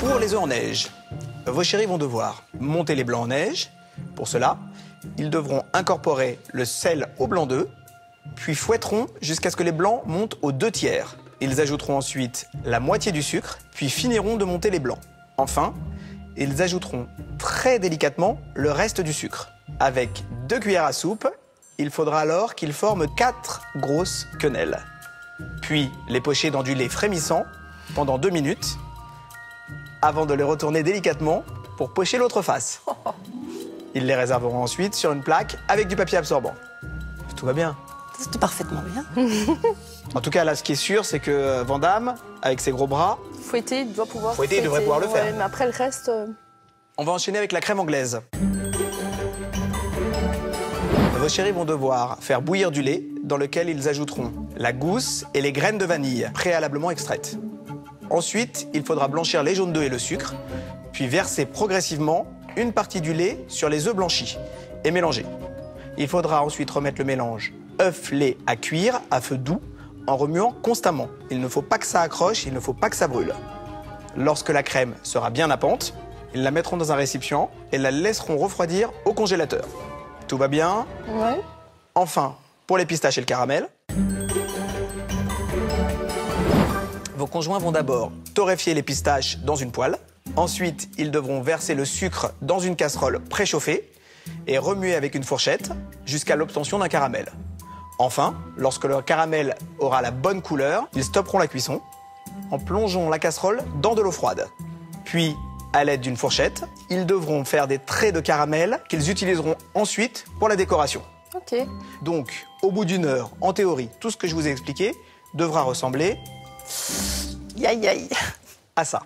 Pour les œufs en neige, vos chéris vont devoir monter les blancs en neige. Pour cela, ils devront incorporer le sel au blanc d'œuf, puis fouetteront jusqu'à ce que les blancs montent aux 2/3. Ils ajouteront ensuite la moitié du sucre, puis finiront de monter les blancs. Enfin, ils ajouteront très délicatement le reste du sucre. Avec 2 cuillères à soupe, il faudra alors qu'ils forment 4 grosses quenelles. Puis les pocher dans du lait frémissant pendant 2 minutes, avant de les retourner délicatement pour pocher l'autre face. Ils les réserveront ensuite sur une plaque avec du papier absorbant. Tout va bien. C'était parfaitement bien. En tout cas, là, ce qui est sûr, c'est que Van Damme, avec ses gros bras, Fouetter, il doit pouvoir il devrait pouvoir le faire. Ouais, mais après, le reste... On va enchaîner avec la crème anglaise. Vos chéris vont devoir faire bouillir du lait dans lequel ils ajouteront la gousse et les graines de vanille préalablement extraites. Ensuite, il faudra blanchir les jaunes d'œufs et le sucre, puis verser progressivement une partie du lait sur les œufs blanchis et mélanger. Il faudra ensuite remettre le mélange œuf-lait à cuire à feu doux en remuant constamment. Il ne faut pas que ça accroche, il ne faut pas que ça brûle. Lorsque la crème sera bien nappante, ils la mettront dans un récipient et la laisseront refroidir au congélateur. Tout va bien? Ouais. Enfin, pour les pistaches et le caramel, vos conjoints vont d'abord torréfier les pistaches dans une poêle. Ensuite, ils devront verser le sucre dans une casserole préchauffée et remuer avec une fourchette jusqu'à l'obtention d'un caramel. Enfin, lorsque le caramel aura la bonne couleur, ils stopperont la cuisson en plongeant la casserole dans de l'eau froide. Puis, à l'aide d'une fourchette, ils devront faire des traits de caramel qu'ils utiliseront ensuite pour la décoration. Ok. Donc, au bout d'une heure, en théorie, tout ce que je vous ai expliqué devra ressembler Aïe, aïe. à ça.